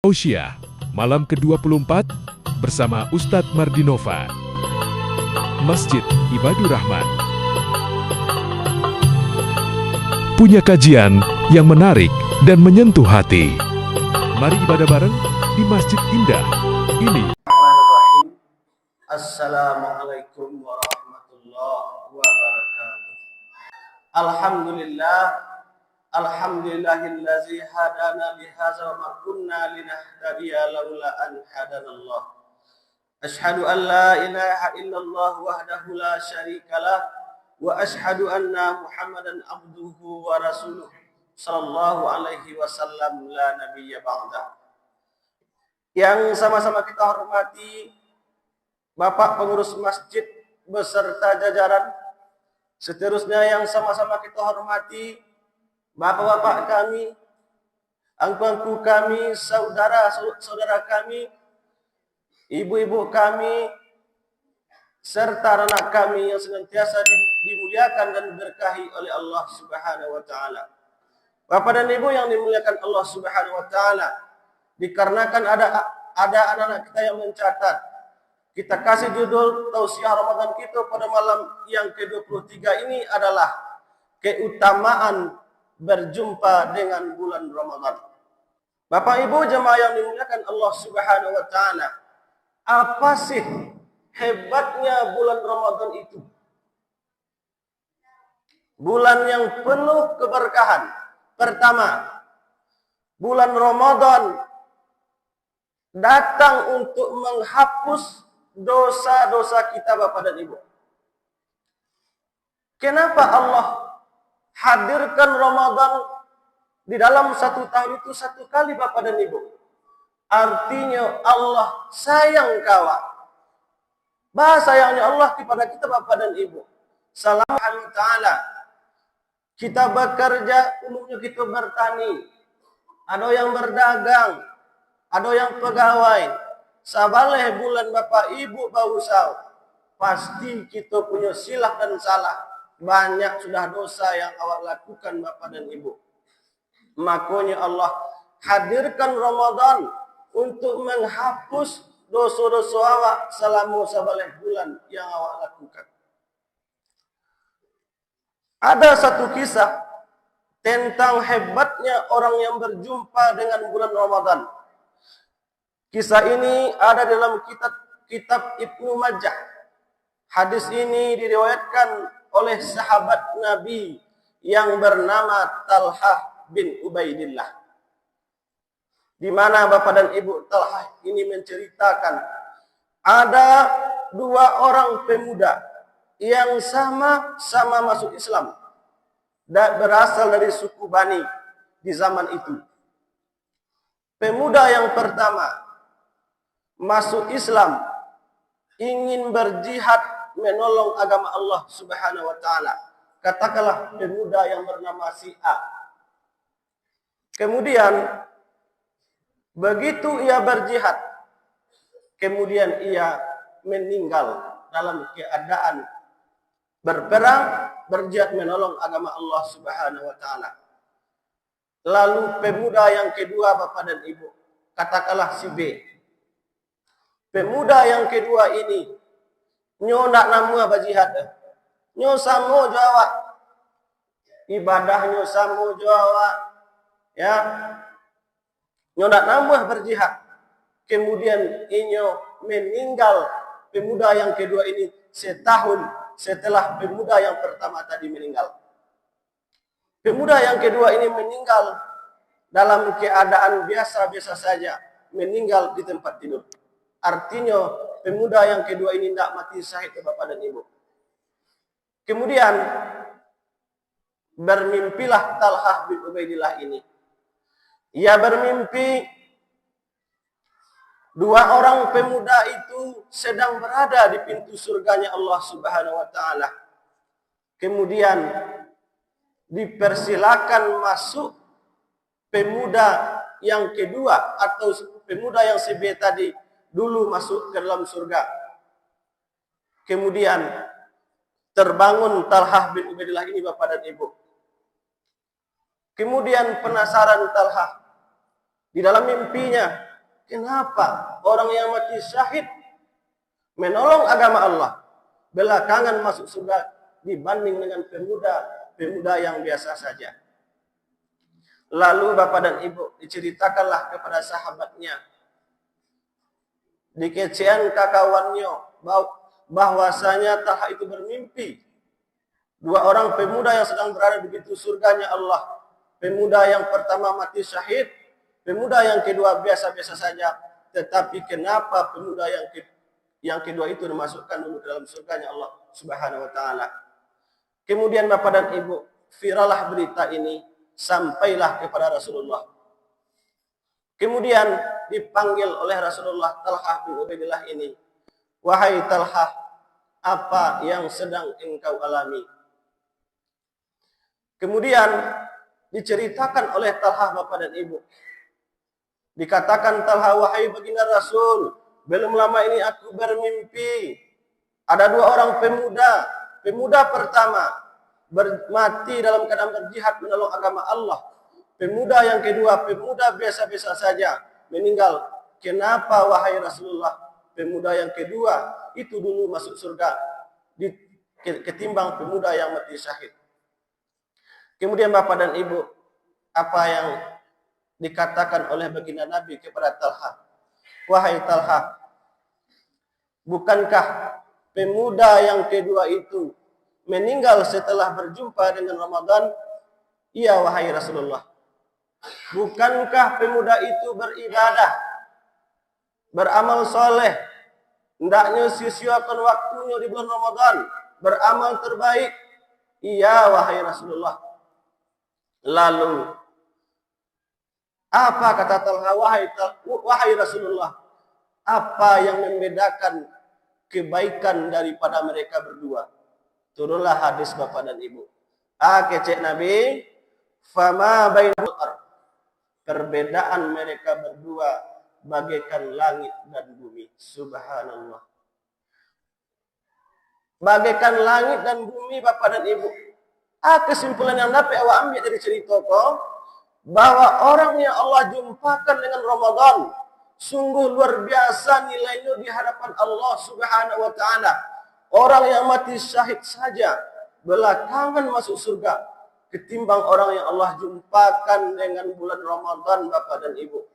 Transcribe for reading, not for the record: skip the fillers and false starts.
Ausia, malam ke-24 bersama Ustadz Mardinova. Masjid Ibadur Rahman. Punya kajian yang menarik dan menyentuh hati. Mari ibadah bareng di Masjid Indah ini. Assalamualaikum warahmatullahi wabarakatuh. Alhamdulillah. Alhamdulillahillazi hadana bihadza wa ma kunna linahtadiya laula an hadanallah. Asyhadu an la ilaha illallah wahdahu la syarikalah wa asyhadu anna Muhammadan abduhu wa rasuluh sallallahu alaihi wasallam la nabiyya ba'da. Yang sama-sama kita hormati Bapak pengurus masjid beserta jajaran, seterusnya yang sama-sama kita hormati bapak-bapak kami, angku-angku kami, saudara-saudara kami, ibu-ibu kami, serta anak kami yang senantiasa dimuliakan dan diberkahi oleh Allah Subhanahu wa taala. Bapak dan Ibu yang dimuliakan Allah Subhanahu wa taala, dikarenakan ada anak-anak kita yang mencatat, kita kasih judul tausiah Ramadan kita pada malam yang ke-23 ini adalah keutamaan berjumpa dengan bulan Ramadan. Bapak Ibu jemaah yang dimuliakan Allah Subhanahu wa taala, apa sih hebatnya bulan Ramadan itu? Bulan yang penuh keberkahan. Pertama, bulan Ramadan datang untuk menghapus dosa-dosa kita Bapak dan Ibu. Kenapa Allah hadirkan Ramadan di dalam satu tahun itu satu kali Bapak dan Ibu? Artinya Allah sayang kawan. Bahasa sayangnya Allah kepada kita Bapak dan Ibu. Subhanahu wa ta'ala. Kita bekerja, umumnya kita bertani. Ada yang berdagang, ada yang pegawai. Sabaleh bulan Bapak Ibu bausau, pasti kita punya silap dan salah. Banyak sudah dosa yang awak lakukan Bapak dan Ibu. Makanya Allah hadirkan Ramadan untuk menghapus dosa-dosa awak selama sabaleh bulan yang awak lakukan. Ada satu kisah tentang hebatnya orang yang berjumpa dengan bulan Ramadan. Kisah ini ada dalam kitab Ibnu Majah. Hadis ini diriwayatkan oleh sahabat Nabi yang bernama Talhah bin Ubaidillah. Di mana Bapak dan Ibu, Talhah ini menceritakan ada dua orang pemuda yang sama-sama masuk Islam dan berasal dari suku Bani di zaman itu. Pemuda yang pertama masuk Islam, ingin berjihad menolong agama Allah Subhanahu wa taala. Katakanlah pemuda yang bernama si A. Kemudian begitu ia berjihad, kemudian ia meninggal dalam keadaan berperang, berjihad menolong agama Allah Subhanahu wa taala. Lalu pemuda yang kedua Bapak dan Ibu, katakanlah si B. Pemuda yang kedua ini nyo nak nama berjihad, nyo samo jawa ibadahnya samo jawa, ya, nyo nak nama berjihad. Kemudian inyo meninggal, pemuda yang kedua ini setahun setelah pemuda yang pertama tadi meninggal. Pemuda yang kedua ini meninggal dalam keadaan biasa-biasa saja, meninggal di tempat tidur. Artinya pemuda yang kedua ini tidak mati syahid Bapak dan Ibu. Kemudian bermimpilah Talhah bin Ubaidillah ini. Ia bermimpi dua orang pemuda itu sedang berada di pintu surganya Allah Subhanahu wa taala. Kemudian dipersilakan masuk pemuda yang kedua atau pemuda yang si B tadi dulu masuk ke dalam surga. Kemudian terbangun Talhah bin Ubaidillah ini Bapak dan Ibu. Kemudian penasaran Talhah. Di dalam mimpinya kenapa orang yang mati syahid menolong agama Allah belakangan masuk surga dibanding dengan pemuda yang biasa saja. Lalu bapak dan ibu diceritakanlah kepada sahabatnya, dikecean kawannya bahwasanya Talha itu bermimpi dua orang pemuda yang sedang berada di pintu surganya Allah. Pemuda yang pertama mati syahid, pemuda yang kedua biasa-biasa saja. Tetapi kenapa pemuda yang kedua itu dimasukkan dulu dalam surganya Allah Subhanahu wa taala? Kemudian bapak dan ibu, viralah berita ini sampailah kepada Rasulullah. Kemudian dipanggil oleh Rasulullah Talha bin Ubaidillah ini. Wahai Talha, apa yang sedang engkau alami? Kemudian diceritakan oleh Talha bapak dan ibu. Dikatakan Talha, wahai baginda Rasul, belum lama ini aku bermimpi. Ada dua orang pemuda. Pemuda pertama mati dalam keadaan berjihad menolong agama Allah. Pemuda yang kedua, pemuda biasa-biasa saja, meninggal. Kenapa wahai Rasulullah, pemuda yang kedua itu dulu masuk surga ketimbang pemuda yang mati syahid? Kemudian bapak dan ibu, apa yang dikatakan oleh baginda Nabi kepada Talha? Wahai Talha, bukankah pemuda yang kedua itu meninggal setelah berjumpa dengan Ramadan? Iya wahai Rasulullah. Bukankah pemuda itu beribadah, beramal soleh, hendaknya sia-siakan waktunya di bulan Ramadan, beramal terbaik? Iya wahai Rasulullah. Lalu apa kata Talha? Wahai Rasulullah, apa yang membedakan kebaikan daripada mereka berdua? Turunlah hadis bapak dan ibu. Kecek Nabi, fama bainal ardh, perbedaan mereka berdua bagaikan langit dan bumi. Subhanallah. Bagaikan langit dan bumi bapak dan ibu. Kesimpulan yang dapat awak ambil dari cerita kau, bahwa orang yang Allah jumpakan dengan Ramadan sungguh luar biasa nilainya di hadapan Allah Subhanahu wa taala. Orang yang mati syahid saja belakangan masuk surga ketimbang orang yang Allah jumpakan dengan bulan Ramadan bapak dan ibu.